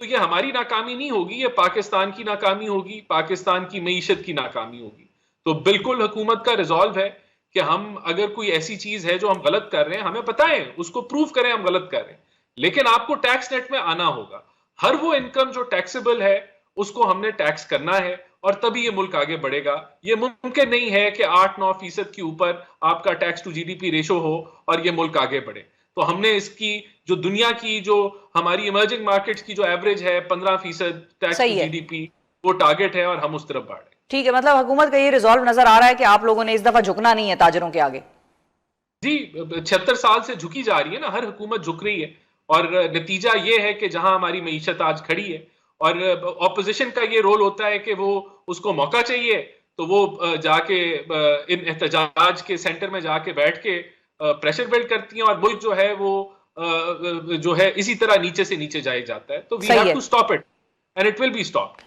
تو یہ ہماری ناکامی نہیں ہوگی، یہ پاکستان کی ناکامی ہوگی، پاکستان کی معیشت کی ناکامی ہوگی. تو بالکل حکومت کا ریزالو ہے کہ ہم اگر کوئی ایسی چیز ہے جو ہم غلط کر رہے ہیں ہمیں بتائیں، اس کو پروف کریں ہم غلط کر رہے ہیں، لیکن آپ کو ٹیکس نیٹ میں آنا ہوگا. ہر وہ انکم جو ٹیکسیبل ہے اس کو ہم نے ٹیکس کرنا ہے، اور تبھی یہ ملک آگے بڑھے گا. یہ ممکن نہیں ہے کہ 8-9% کے اوپر آپ کا ٹیکس ٹو جی ڈی پی ریشو ہو اور یہ ملک آگے بڑھے. تو ہم نے اس کی جو دنیا کی جو ہماری ایمرجنگ مارکیٹس کی جو ایوریج ہے 15% ٹیکس ٹو صحیح جی ہے. ڈی پی، وہ ٹارگٹ ہے اور ہم اس طرف بڑھ رہے ہیں. ٹھیک ہے، مطلب حکومت کا یہ ریزالو نظر آ رہا ہے کہ آپ لوگوں نے اس دفعہ جھکنا نہیں ہے تاجروں کے آگے. جی 76 سال سے جھکی جا رہی ہے نا، ہر حکومت جھک رہی ہے، اور نتیجہ یہ ہے کہ جہاں ہماری معیشت آج کھڑی ہے، اور اپوزیشن کا یہ رول ہوتا ہے کہ وہ اس کو موقع چاہیے تو وہ جا کے ان احتجاج کے سینٹر میں جا کے بیٹھ کے پریشر بلڈ کرتی ہیں، اور ملک جو ہے وہ جو ہے اسی طرح نیچے سے نیچے جائے جاتا ہے. تو وی ہیو صحیح ہے. To stop it and it will be stopped.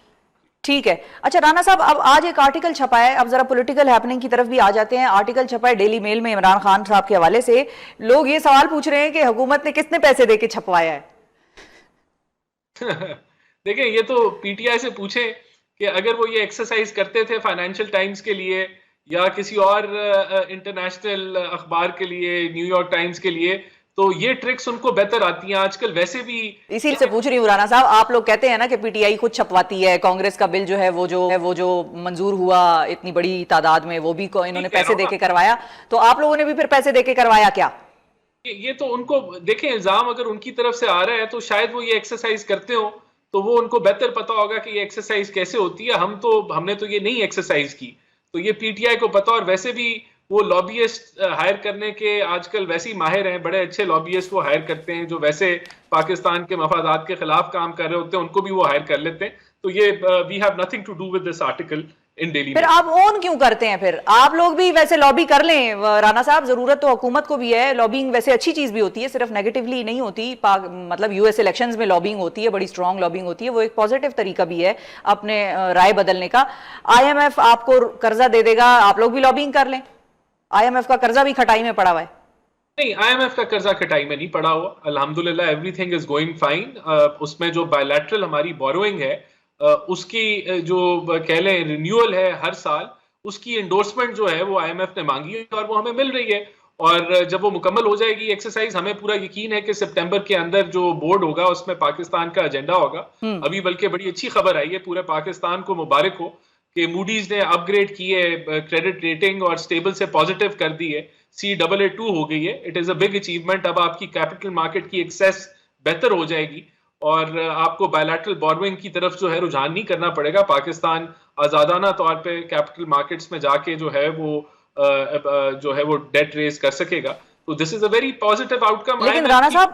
ٹھیک ہے. اچھا رانا صاحب، اب آج ایک آرٹیکل چھپا ہے، اب ذرا پولیٹیکل ہیپننگ کی طرف بھی آ جاتے ہیں. آرٹیکل چھپا ہے ڈیلی میل میں عمران خان صاحب کے حوالے سے. لوگ یہ سوال پوچھ رہے ہیں کہ حکومت نے کتنے پیسے دے کے چھپوایا ہے؟ دیکھیں یہ تو پی ٹی آئی سے پوچھیں کہ اگر وہ یہ ایکسرسائز کرتے تھے فائنینشیل ٹائمز کے لیے یا کسی اور انٹرنیشنل اخبار کے لیے، نیو یارک ٹائمز کے لیے، تو یہ ٹرکس ان کو بہتر آتی ہیں. آج کل ویسے بھی اسی سے پوچھ رہی ہوں رانا صاحب، آپ لوگ کہتے ہیں نا کہ پی ٹی آئی خود چھپواتی ہے، کانگریس کا بل جو ہے وہ جو منظور ہوا اتنی بڑی تعداد میں، وہ بھی انہوں نے پیسے دے کے کروایا، تو آپ لوگوں نے بھی پھر پیسے دے کے کروایا کیا؟ یہ تو ان کو دیکھیں، الزام اگر ان کی طرف سے آ رہا ہے تو شاید وہ یہ ایکسرسائز کرتے ہوں، تو وہ ان کو بہتر پتا ہوگا کہ یہ ایکسرسائز کیسے ہوتی ہے. ہم نے تو یہ نہیں ایکسرسائز کی، تو یہ پی ٹی آئی کو پتا. اور ویسے بھی وہ لابیسٹ ہائر کرنے کے آج کل ویسے ہی ماہر ہیں، بڑے اچھے لابیسٹ وہ ہائر کرتے ہیں جو ویسے پاکستان کے مفادات کے خلاف کام کر رہے ہوتے ہیں، ان کو بھی وہ ہائر کر لیتے ہیں. تو یہ we have nothing to do with this article in Daily پھر میل. آپ اون کیوں کرتے ہیں؟ پھر آپ لوگ بھی ویسے لابی کر لیں رانا صاحب، ضرورت تو حکومت کو بھی ہے. لابینگ ویسے اچھی چیز بھی ہوتی ہے، صرف نیگیٹیولی نہیں ہوتی. مطلب یو ایس الیکشنز میں لابینگ ہوتی ہے، بڑی اسٹرانگ لابینگ ہوتی ہے، وہ ایک پازیٹیو طریقہ بھی ہے اپنے رائے بدلنے کا. آئی ایم ایف آپ کو قرضہ دے دے گا، آپ لوگ بھی لابینگ کر لیں. آئی ایم ایف کا قرضہ بھی کھٹائی میں پڑا ہوا ہے. نہیں، آئی ایم ایف کا قرضہ کٹائی میں نہیں پڑا ہوا، الحمدللہ everything is going fine. اس میں جو بائیلیٹرل ہماری بوروئنگ ہے، اس کی جو کہہ لیں رینیول ہے ہر سال، اس کی انڈورسمنٹ جو ہے وہ آئی ایم ایف نے مانگی ہے اور وہ ہمیں مل رہی ہے. اور جب وہ مکمل ہو جائے گی ایکسرسائز، ہمیں پورا یقین ہے کہ سپٹمبر کے اندر جو بورڈ ہوگا اس میں پاکستان کا ایجنڈا ہوگا. ابھی بلکہ بڑی اچھی خبر آئی ہے، پورے پاکستان کو مبارک ہو کہ موڈیز نے اپ گریڈ کی ہے کریڈٹ ریٹنگ اور سٹیبل سے پازیٹیو کر دی ہے، CAA2 ہو گئی ہے. It is a big achievement. اب آپ کی کیپٹل مارکیٹ کی ایکسیس بہتر ہو جائے گی اور آپ کو بائیلیٹرل بوروئنگ کی طرف جو ہے رجحان نہیں کرنا پڑے گا. پاکستان آزادانہ طور پہ کیپٹل مارکیٹس میں جا کے جو ہے وہ ڈیٹ ریز کر سکے گا. تو this is a very positive outcome. لیکن رانا صاحب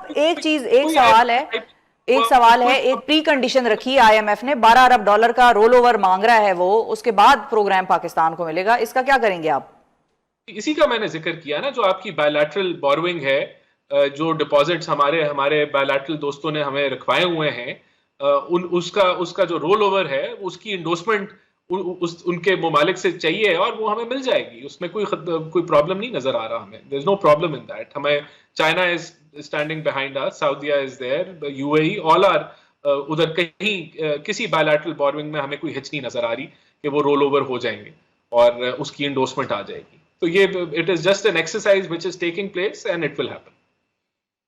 ایک سوال ہے، ایک پری کنڈیشن رکھی آئی ایم ایف نے، $12 ارب کا رول اوور مانگ رہا ہے وہ، اس کے بعد پروگرام پاکستان کو ملے گا. اس کا کیا کریں گے آپ؟ اسی کا میں نے ذکر کیا نا، جو آپ کی بائیلیٹرل بوروئنگ ہے، جو ڈپازٹس ہمارے بائیلیٹرل دوستوں نے ہمیں رکھوائے ہوئے ہیں، اس کا جو رول اوور ہے اس کی انڈورسمنٹ ان کے ممالک سے چاہیے اور وہ ہمیں مل جائے گی. اس میں کوئی پرابلم نہیں نظر آ رہا ہمیں. There is no problem in that. ہمیں China is standing behind us, سعودیہ is there, UAE، all are ادھر. کہیں کسی بائیلیٹرل بوروئنگ میں ہمیں کوئی ہچ نہیں نظر آ رہی کہ وہ رول اوور ہو جائیں گے اور اس کی انڈورسمنٹ آ جائے گی. تو یہ it is just an exercise which is taking place and it will happen.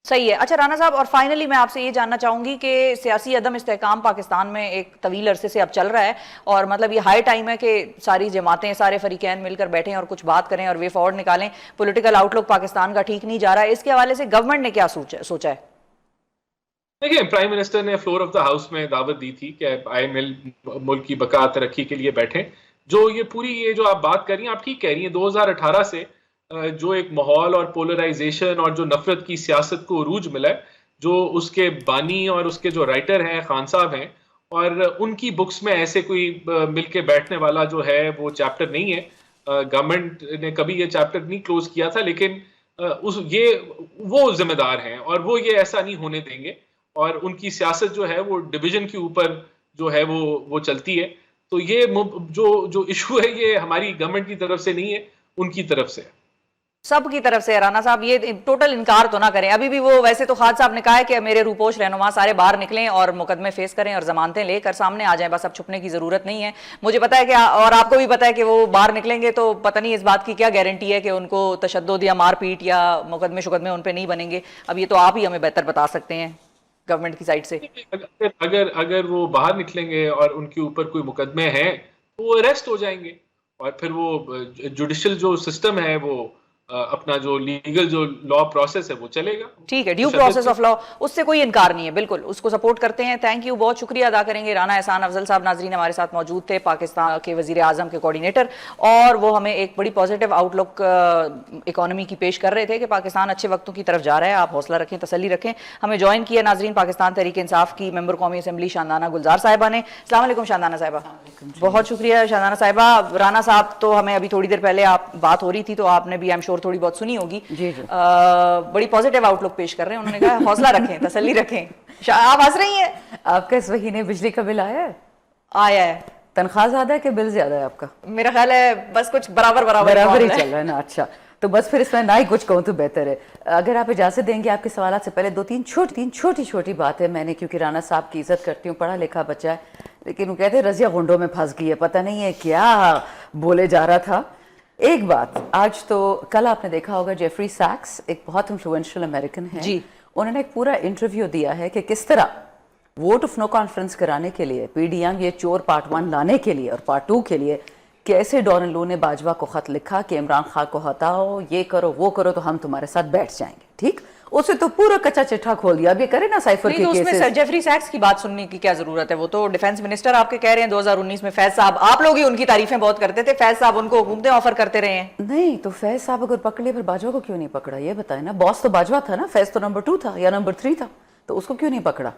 صحیح ہے. اچھا رانا صاحب، اور فائنلی میں آپ سے یہ جاننا چاہوں گی کہ سیاسی عدم استحکام پاکستان میں ایک طویل عرصے سے اب چل رہا ہے، اور مطلب یہ ہائی ٹائم ہے کہ ساری جماعتیں، سارے فریقین مل کر بیٹھیں اور کچھ بات کریں اور وے فارورڈ نکالیں. پولیٹیکل آؤٹ لک پاکستان کا ٹھیک نہیں جا رہا ہے. اس کے حوالے سے گورنمنٹ نے کیا سوچا ہے؟ دیکھیں، پرائم منسٹر نے فلور آف دا ہاؤس میں دعوت دی تھی کہ آئی ایم ایل ملک کی بقا ترقی کے لیے بیٹھیں. یہ جو آپ بات کر رہی ہیں، آپ ٹھیک کہہ رہی ہیں. 2018 سے جو ایک ماحول اور پولرائزیشن اور جو نفرت کی سیاست کو عروج ملا ہے، جو اس کے بانی اور اس کے جو رائٹر ہیں خان صاحب ہیں، اور ان کی بکس میں ایسے کوئی مل کے بیٹھنے والا جو ہے وہ چیپٹر نہیں ہے. گورنمنٹ نے کبھی یہ چیپٹر نہیں کلوز کیا تھا، لیکن وہ ذمہ دار ہیں اور وہ یہ ایسا نہیں ہونے دیں گے. اور ان کی سیاست جو ہے وہ ڈویژن کے اوپر جو ہے وہ چلتی ہے. تو یہ جو ایشو ہے یہ ہماری گورنمنٹ کی طرف سے نہیں ہے، ان کی طرف سے ہے. سب کی طرف سے رانا صاحب یہ ٹوٹل انکار تو نہ کریں. ابھی بھی وہ ویسے تو خالد صاحب نے کہا ہے کہ میرے روپوش رہنما سارے باہر نکلیں اور مقدمے فیس کریں اور ضمانتیں لے کر سامنے آ جائیں, بس اب چھپنے کی ضرورت نہیں ہے. مجھے پتا ہے کہ اور آپ کو بھی پتا ہے کہ وہ باہر نکلیں گے تو پتہ نہیں اس بات کی کیا گارنٹی ہے کہ ان کو تشدد یا مار پیٹ یا مقدمے ان پہ نہیں بنیں گے. اب یہ تو آپ ہی ہمیں بہتر بتا سکتے ہیں گورنمنٹ کی سائڈ سے. اگر وہ باہر نکلیں گے اور ان کے اوپر کوئی مقدمے ہیں تو وہ اریسٹ ہو جائیں گے, اور پھر وہ جوڈیشل جو سسٹم ہے وہ اپنا جو لیگل جو لا پروسیس ہے وہ چلے گا. ٹھیک ہے, ڈیو پروسیس آف لا, اس سے کوئی انکار نہیں ہے, بالکل اس کو سپورٹ کرتے ہیں. تھینک یو, بہت شکریہ ادا کریں گے. رانا احسان افضل صاحب ناظرین ہمارے ساتھ موجود تھے, پاکستان کے وزیر اعظم کے کوارڈینیٹر, اور وہ ہمیں ایک بڑی پازیٹیو آؤٹ لک اکانومی کی پیش کر رہے تھے کہ پاکستان اچھے وقتوں کی طرف جا رہا ہے, آپ حوصلہ رکھیں, تسلی رکھیں. ہمیں جوائن کیا ناظرین پاکستان تحریک انصاف کی ممبر قومی اسمبلی شاندانہ گلزار صاحبہ نے. السلام علیکم شاندانہ صاحبہ. بہت شکریہ شاندانہ صاحبہ. رانا صاحب تو ہمیں ابھی تھوڑی دیر پہلے آپ بات ہو رہی تھی تو آپ نے بھی ایم شور تھوڑی بہت سنی ہوگی, بڑی پازیٹیو آؤٹ لک پیش کر رہے ہیں. انہوں نے کہا حوصلہ رکھیں, تسلی رکھیں. آپ ہنس رہی ہیں. آپ کا اس مہینے بجلی کا بل آیا ہے؟ آیا ہے. تنخواہ زیادہ ہے کہ بل زیادہ ہے آپ کا؟ میرا خیال ہے بس کچھ برابر ہی چل رہا ہے نا. اچھا, تو بس پھر اس میں نہ ہی کچھ کہوں تو بہتر ہے. اگر آپ اجازت دیں گے آپ کے سوالات سے پہلے دو تین چھوٹی باتیں. میں نے کیونکہ رانا صاحب کی عزت کرتی ہوں, پڑھا لکھا بچہ ہے, لیکن وہ کہتے ہیں رضیہ غنڈوں میں پھنس گئی ہے, پتہ نہیں ہے کیا بولے جا رہا تھا. ایک بات, آج تو کل آپ نے دیکھا ہوگا جیفری سیکس ایک بہت انفلوئنشل امریکن ہے جی, انہوں نے ایک پورا انٹرویو دیا ہے کہ کس طرح ووٹ آف نو کانفرنس کرانے کے لیے پی ڈی ایم یہ چور پارٹ 1 لانے کے لیے اور پارٹ 2 کے لیے کیسے ڈورن لو نے باجوہ کو خط لکھا کہ عمران خان کو ہٹاؤ, یہ کرو وہ کرو تو ہم تمہارے ساتھ بیٹھ جائیں گے. ٹھیک, اسے تو پورا کچا چٹھا کھول دیا. اب یہ کرے نا سائفر کے کیسز. اس میں جیفری سیکس کی بات سننے کی کیا ضرورت ہے, وہ تو ڈیفنس منسٹر آپ کے کہہ رہے ہیں 2019 میں. فیض صاحب, آپ لوگ ہی ان کی تعریفیں بہت کرتے تھے, فیض صاحب ان کو حکومتیں آفر کرتے رہے ہیں. نہیں تو فیض صاحب اگر پکڑ لے پھر باجوہ کو کیوں نہیں پکڑا, یہ بتائیں نا. باس تو باجوہ تھا نا, فیض تو نمبر 2 تھا یا نمبر 3 تھا, تو اس کو کیوں نہیں پکڑا.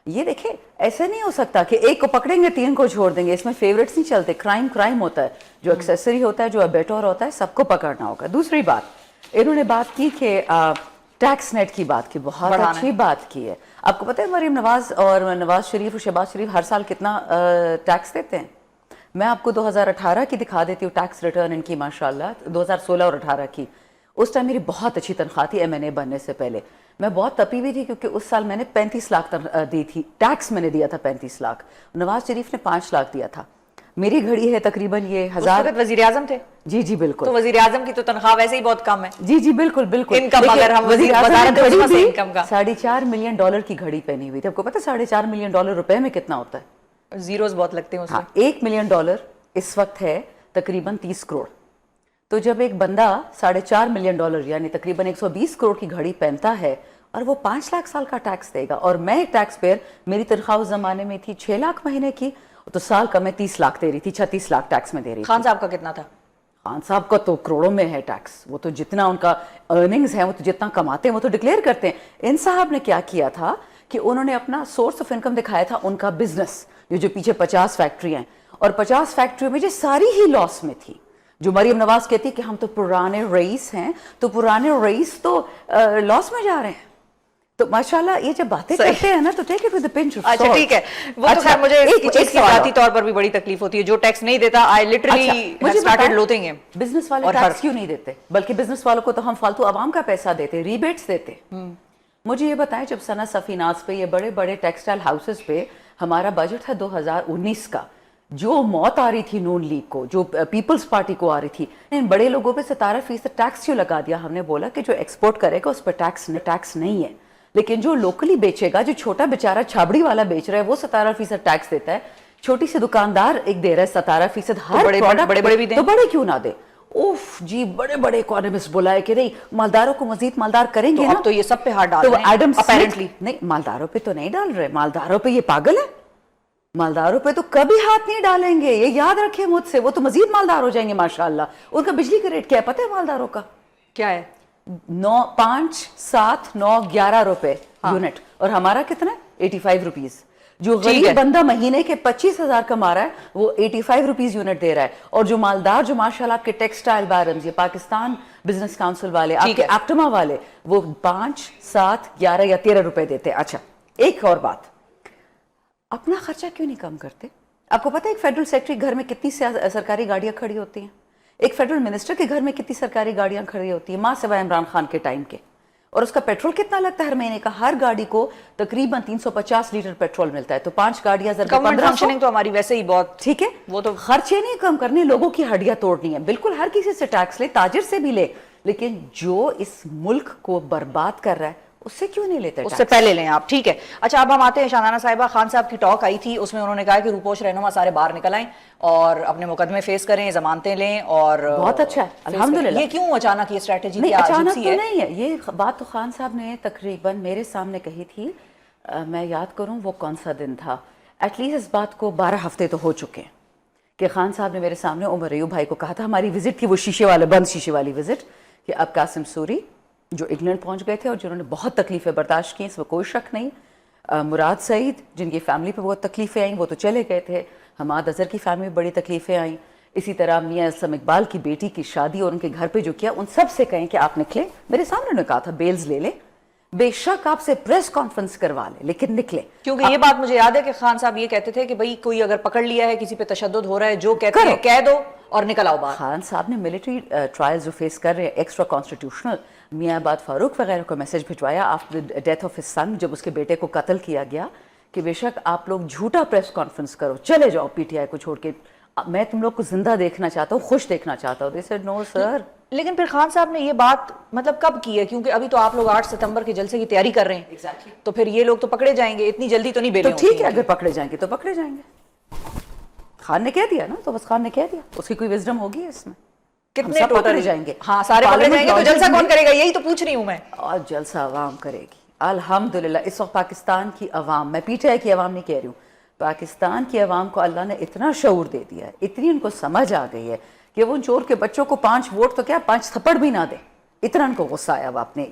یہ دیکھیں ایسے نہیں ہو سکتا کہ ایک کو پکڑیں گے 3 کو چھوڑ دیں گے. اس میں فیوریٹس نہیں چلتے. کرائم ہوتا ہے, جو ایکسیسری ہوتا ہے, جو ابیٹور ہوتا ہے, سب کو پکڑنا ہوگا. دوسری بات, انہوں نے بات کی کہ ٹیکس نیٹ کی بات کی, بہت اچھی بات کی ہے. آپ کو پتہ ہے مریم نواز اور نواز شریف اور شہباز شریف ہر سال کتنا ٹیکس دیتے ہیں؟ میں آپ کو 2018 کی دکھا دیتی ہوں ٹیکس ریٹرن ان کی, ماشاءاللہ 2016 اور 18 کی. اس ٹائم میری بہت اچھی تنخواہ تھی ایم این اے بننے سے پہلے. میں بہت تپی ہوئی تھی کیونکہ اس سال میں نے 35 لاکھ دی تھی, ٹیکس میں نے دیا تھا 35 لاکھ. نواز شریف نے 5 لاکھ دیا تھا. میری گھڑی ہے تقریباً یہ 1000. وزیر اعظم تھے. جی جی بالکل. تو وزیر اعظم کی تو تنخواہ ویسے ہی بہت کم ہے. جی جی بالکل بالکل. انکم اگر ہم وزیر اعظم سے انکم کا $4.5 ملین کی گھڑی پہنی ہوئی تھی. آپ کو پتہ ہے $4.5 ملین روپے میں کتنا ہوتا ہے؟ زیروز بہت لگتے ہیں اس میں. $1 ملین اس وقت ہے تقریباً 30 کروڑ. تو جب ایک بندہ $4.5 ملین یعنی تقریباً 120 کروڑ کی گھڑی پہنتا ہے اور وہ 5 لاکھ سال کا ٹیکس دے گا, اور میں ایک ٹیکس پیئر, میری تنخواہ اس زمانے میں تھی 6 لاکھ مہینے کی, تو سال کا میں 30 لاکھ دے رہی تھی, 36 لاکھ ٹیکس میں دے رہی تھی. خان صاحب کا کتنا تھا؟ خان صاحب کا تو کروڑوں میں ہے ٹیکس. وہ تو جتنا ان کا ارننگز ہیں, وہ تو جتنا کماتے ہیں وہ تو ڈکلیئر کرتے ہیں. ان صاحب نے کیا کیا تھا کہ انہوں نے اپنا سورس آف انکم دکھایا تھا, ان کا بزنس, یہ جو پیچھے 50 فیکٹری ہیں, اور 50 فیکٹریوں میں جو ساری ہی لاس میں تھی. جو مریم نواز کہتی کہ ہم تو پرانے رئیس ہیں, تو پرانے رئیس تو لاس میں جا رہے ہیں. تو ماشاءاللہ یہ جب باتیں کرتے ہیں نا تو take it with a pinch of salt. اچھا ٹھیک ہے, وہ تو خیر مجھے اس چیز کی ذاتی طور پر بھی بڑی تکلیف ہوتی ہے. جو ٹیکس نہیں دیتا, I literally have started loathing him. Business والے ٹیکس کیوں نہیں دیتے؟ بلکہ بزنس والوں کو تو ہم فالتو عوام کا پیسہ دیتے, ریبیٹس دیتے. مجھے یہ بتائیں, جب ثنا سفیناز پہ, یہ بڑے بڑے ٹیکسٹائل ہاؤسز پہ ہمارا بجٹ تھا 2019 کا, جو موت آ رہی تھی نون لیگ کو, جو پیپلز پارٹی کو آ رہی تھی, ان بڑے لوگوں پہ 17% ٹیکس کیوں لگا دیا؟ ہم نے بولا کہ جو ایکسپورٹ کرے گا اس پہ ٹیکس نہیں ہے, لیکن جو لوکلی بیچے گا, جو چھوٹا بیچارہ چھابڑی والا بیچ رہا ہے, وہ 17% ٹیکس دیتا ہے. چھوٹی سی دکاندار ایک دے رہا ہے 17%, ہر بڑے بھی دیں, تو بڑے کیوں نہ دے؟ اوف جی, بڑے بڑے اکانومسٹ بلائے کہ نہیں مالداروں کو مزید مالدار کریں گے نا, تو یہ سب پہ ہاتھ ڈال رہے ہیں ایڈم اپیرنٹلی. نہیں, مالداروں پہ تو نہیں ڈال رہے, مالداروں پہ یہ پاگل ہے, مالداروں پہ تو کبھی ہاتھ نہیں ڈالیں گے, یہ یاد رکھیں مجھ سے. وہ تو مزید مالدار ہو جائیں گے ماشاءاللہ. ان کا بجلی کا ریٹ کیا ہے پتہ ہے مالداروں کا؟ کیا ہے؟ 5, 7, 9, 11 روپے یونٹ, اور ہمارا کتنا ہے 85 روپیز. جو غریب بندہ مہینے کے 25,000 کما رہا ہے وہ 85 روپیز یونٹ دے رہا ہے, اور جو مالدار, جو ماشاءاللہ آپ کے ٹیکسٹائل بارنز, یہ پاکستان بزنس کاؤنسل والے, آپ کے ایپٹما والے, وہ 5, 7, 11 یا 13 روپے دیتے ہیں. اچھا ایک اور بات, اپنا خرچہ کیوں نہیں کم کرتے؟ آپ کو پتہ ہے ایک فیڈرل سیکٹری گھر میں کتنی سرکاری گاڑیاں کھڑی ہوتی ہیں؟ ایک فیڈرل منسٹر کے گھر میں کتنی سرکاری گاڑیاں کھڑی ہوتی ہیں ماں سوائے عمران خان کے ٹائم کے, اور اس کا پیٹرول کتنا لگتا ہے ہر مہینے کا؟ ہر گاڑی کو تقریباً 350 لیٹر پیٹرول ملتا ہے, تو 5 گاڑیاں گورنمنٹ فنکشننگ تو ہماری ویسے ہی بہت ٹھیک ہے. وہ تو خرچے نہیں کم کرنے, لوگوں کی ہڈیاں توڑنی ہے. بالکل ہر کسی سے ٹیکس لے, تاجر سے بھی لے, لیکن جو اس ملک کو برباد کر رہا ہے اس سے کیوں نہیں لیتے؟ اس سے پہلے لیں آپ. ٹھیک ہے, اچھا اب ہم آتے ہیں شاہنامہ صاحبہ. خان صاحب کی ٹاک آئی تھی, اس میں انہوں نے کہا کہ روپوش رہنما سارے باہر نکل آئیں اور اپنے مقدمے فیس کریں, ضمانتیں لیں, اور بہت اچھا ہے الحمدللہ. یہ کیوں اچانک یہ اسٹریٹجی نہیں, کیا عجیب اچانک سی تو ہے؟ نہیں ہے یہ بات. تو خان صاحب نے تقریباً میرے سامنے کہی تھی, میں یاد کروں وہ کون سا دن تھا, ایٹ لیسٹ اس بات کو 12 ہفتے تو ہو چکے ہیں کہ خان صاحب نے میرے سامنے عمر ایوب بھائی کو کہا تھا, ہماری وزٹ تھی وہ شیشے والا بند شیشے والی وزٹ, کہ اب قاسم سوری جو انگلینڈ پہنچ گئے تھے اور جنہوں نے بہت تکلیفیں برداشت کی, اس میں کوئی شک نہیں, مراد سعید جن کی فیملی پہ بہت تکلیفیں آئیں وہ تو چلے گئے تھے, حماد اظہر کی فیملی میں بڑی تکلیفیں آئیں, اسی طرح میاں اسلم اقبال کی بیٹی کی شادی اور ان کے گھر پہ جو کیا, ان سب سے کہیں کہ آپ نکلیں. میرے سامنے انہوں نے کہا تھا بیلز لے لیں, بے شک آپ سے پریس کانفرنس کروا لیں, لیکن نکلیں. کیونکہ یہ بات مجھے یاد ہے کہ خان صاحب یہ کہتے تھے کہ بھئی کوئی اگر پکڑ لیا ہے, کسی پہ تشدد ہو رہا ہے, جو کہتے ہیں کہہ دو اور نکل آؤ باہر. خان صاحب نے ملٹری ٹرائل جو فیس کر رہے ہیں ایکسٹرا کانسٹیٹیوشنل, میاں آباد فاروق وغیرہ کو میسج بھجوایا after death of his son, جب اس کے بیٹے کو قتل کیا گیا, کہ بے شک آپ لوگ جھوٹا پریس کانفرنس کرو, چلے جاؤ پی ٹی آئی کو چھوڑ کے, میں تم لوگ کو زندہ دیکھنا چاہتا ہوں, خوش دیکھنا چاہتا ہوں. دے سیڈ نو سر. لیکن پھر خان صاحب نے یہ بات مطلب کب کی ہے؟ کیونکہ ابھی تو آپ لوگ 8 ستمبر کے جلسے کی تیاری کر رہے ہیں, تو پھر یہ لوگ تو پکڑے جائیں گے, اتنی جلدی تو نہیں بیلے تو ٹھیک ہے, اگر پکڑے جائیں گے تو پکڑے جائیں گے. خان نے کہہ دیا نا, تو بس خان نے کہہ دیا, اس کی کوئی وزڈم ہوگی اس میں. کتنے ٹوٹل جائیں گے؟ ہاں سارے پکڑے جائیں گے, تو جلسہ کون کرے گا, یہی تو پوچھ رہی ہوں میں. اور جلسہ عوام کرے گی الحمدللہ. اس وقت پاکستان کی عوام, میں پی ٹی آئی کی عوام نہیں کہہ رہی ہوں, پاکستان کی عوام کو اللہ نے اتنا شعور دے دیا ہے, اتنی ان کو سمجھ آ گئی ہے کہ وہ چور کے بچوں کو 5 ووٹ تو کیا 5 تھپڑ بھی نہ دے, اتنا ان کو غصہ آیا. اب آپ نے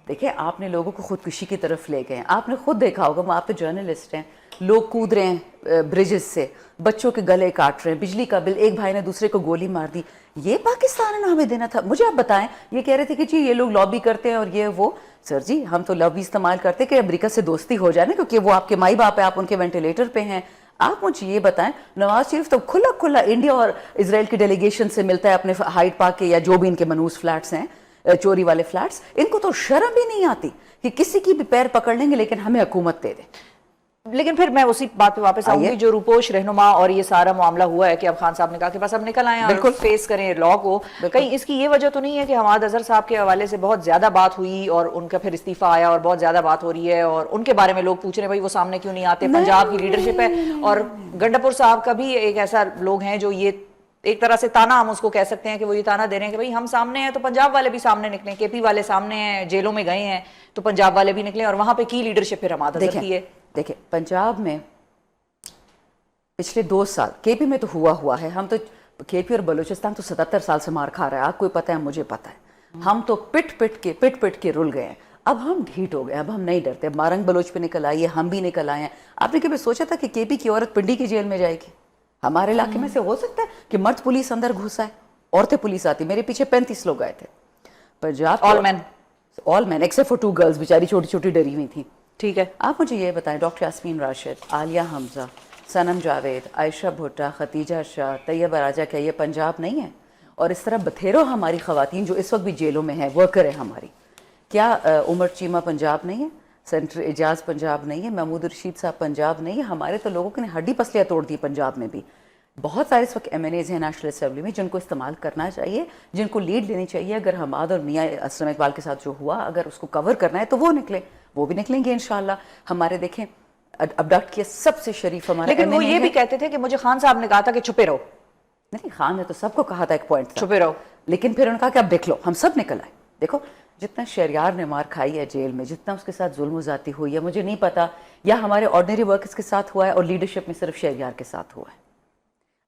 دیکھیں, آپ نے لوگوں کو خودکشی کی طرف لے گئے, آپ نے خود دیکھا ہوگا, آپ تو جرنلسٹ ہیں, لوگ کود رہے ہیں برجز سے, بچوں کے گلے کاٹ رہے ہیں, بجلی کا بل, ایک بھائی نے دوسرے کو گولی مار دی. یہ پاکستان نے ہمیں دینا تھا؟ مجھے آپ بتائیں, یہ کہہ رہے تھے کہ جی یہ لوگ لابی کرتے ہیں اور یہ وہ. سر جی ہم تو لابی استعمال کرتے کہ امریکہ سے دوستی ہو جائے نا, کیونکہ وہ آپ کے مائی باپ ہیں, آپ ان کے وینٹیلیٹر پہ ہیں. آپ مجھے یہ بتائیں, نواز شریف تو کھلا کھلا انڈیا اور اسرائیل کی ڈیلیگیشن سے ملتا ہے اپنے ہائیڈ پارک کے یا جو بھی ان کے منوس فلیٹس ہیں, چوری والے فلیٹس. ان کو تو شرم بھی نہیں آتی کہ کسی کی بھی پیر پکڑ لیں گے لیکن ہمیں حکومت دے دیں. لیکن پھر میں اسی بات پہ واپس آؤں گی, جو روپوش رہنما اور یہ سارا معاملہ ہوا ہے کہ اب خان صاحب نے کہا کہ بس اب نکل آئیں اور فیس کریں لا کو, کہیں اس کی یہ وجہ تو نہیں ہے کہ حماد اظہر صاحب کے حوالے سے بہت زیادہ بات ہوئی اور ان کا پھر استعفیٰ آیا اور بہت زیادہ بات ہو رہی ہے, اور ان کے بارے میں لوگ پوچھ رہے ہیں بھائی وہ سامنے کیوں نہیں آتے, پنجاب کی لیڈرشپ ہے, اور گنڈاپور صاحب کا بھی ایک ایسا لوگ ہیں جو یہ ایک طرح سے تانا ہم اس کو کہہ سکتے ہیں کہ وہ یہ تانا دے رہے ہیں کہ بھئی ہم سامنے ہیں تو پنجاب والے بھی سامنے نکلیں, کے پی والے سامنے ہیں, جیلوں میں گئے ہیں تو پنجاب والے بھی نکلیں, اور وہاں پہ کی لیڈرشپ پھر حماد اظہر کی ہے. دیکھیں پنجاب میں پچھلے 2 سال, کے پی میں تو ہوا ہے, ہم تو کے پی اور بلوچستان تو 77 سال سے مار کھا رہا ہے, آپ کو پتہ ہے مجھے پتہ ہے, ہم تو پٹ پٹ کے رل گئے ہیں. اب ہم ڈھیٹ ہو گئے, اب ہم نہیں ڈرتے. مارنگ بلوچ پہ نکل آئیے, ہم بھی نکل آئے ہیں. آپ نے کبھی سوچا تھا کہ کے پی کی عورت پنڈی کی جیل میں جائے گی؟ ہمارے علاقے میں سے ہو سکتا ہے کہ مرد پولیس اندر گھسا ہے, عورتیں پولیس آتی. میرے پیچھے 35 لوگ آئے تھے پنجاب, آل مین ایکسپٹ فار 2 گرلز, بیچاری چھوٹی چھوٹی ڈری ہوئی تھیں. ٹھیک ہے, آپ مجھے یہ بتائیں, ڈاکٹر یاسمین راشد, عالیہ حمزہ, سنم جاوید, عائشہ بھٹا, ختیجہ شاہ, طیبہ راجہ, کیا یہ پنجاب نہیں ہے؟ اور اس طرح بتھیروں ہماری خواتین جو اس وقت بھی جیلوں میں ہیں, ورکر ہیں ہماری, کیا عمر چیمہ پنجاب نہیں ہے؟ سینٹر اعجاز پنجاب نہیں ہے؟ محمود رشید صاحب پنجاب نہیں ہے؟ ہمارے تو لوگوں نے ہڈی پسلیاں توڑ دی پنجاب میں بھی. بہت سارے اس وقت ایم این ایز ہیں نیشنل اسمبلی میں جن کو استعمال کرنا چاہیے, جن کو لیڈ لینی چاہیے. اگر حماد اور میاں اسلم اقبال کے ساتھ جو ہوا, اگر اس کو کور کرنا ہے تو وہ نکلے, وہ بھی نکلیں گے انشاءاللہ. ہمارے دیکھیں ابڈکٹ کیا سب سے شریف ہمارا, لیکن وہ یہ بھی کہتے تھے کہ مجھے خان صاحب نے کہا تھا کہ چھپے رہو. نہیں, خان نے تو سب کو کہا تھا, ایک پوائنٹ چھپے رہو, لیکن پھر انہوں نے کہا کہ اب دیکھ لو, ہم سب نکل آئے. دیکھو جتنا شہریار نے مار کھائی ہے جیل میں, جتنا اس کے ساتھ ظلم و زیادتی ہوئی ہے, مجھے نہیں پتا یا ہمارے آرڈنری ورکرز کے ساتھ ہوا ہے اور لیڈرشپ میں صرف شہریار کے ساتھ ہوا ہے.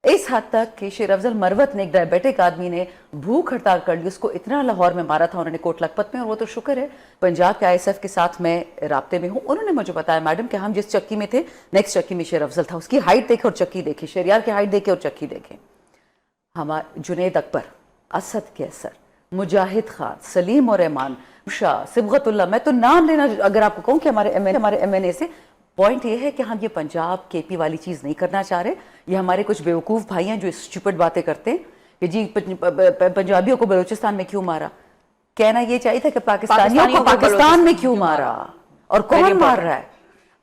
اس حد تک کہ شیر افضل مروت نے, ایک ڈائبیٹک آدمی نے بھوک ہڑتال کر لی, اس کو اتنا لاہور میں مارا تھا انہوں نے کوٹ لکھپت میں. اور وہ تو شکر ہے پنجاب کے آئی ایس ایف کے ساتھ میں رابطے میں ہوں, انہوں نے مجھے بتایا میڈم کہ ہم جس چکی میں تھے نیکسٹ چکی میں شیر افضل تھا, اس کی ہائٹ دیکھے اور چکی دیکھے, شہریار کی ہائٹ دیکھے اور چکی دیکھے. ہمارے جنید اکبر, اسد کیسر, مجاہد خان, سلیم اور رحمان, شاہ, صبغت اللہ, میں تو نام لینا اگر آپ کو کہوں کہ ہمارے ایم این اے سے. پوائنٹ یہ ہے کہ ہم یہ پنجاب کے پی والی چیز نہیں کرنا چاہ رہے. یہ ہمارے کچھ بیوقوف بھائی ہیں جو اسٹوپڈ باتیں کرتے ہیں کہ جی پنجابیوں کو بلوچستان میں کیوں مارا. کہنا یہ چاہیے تھا کہ پاکستانیوں کو پاکستان میں کیوں مارا اور کون مار رہا ہے.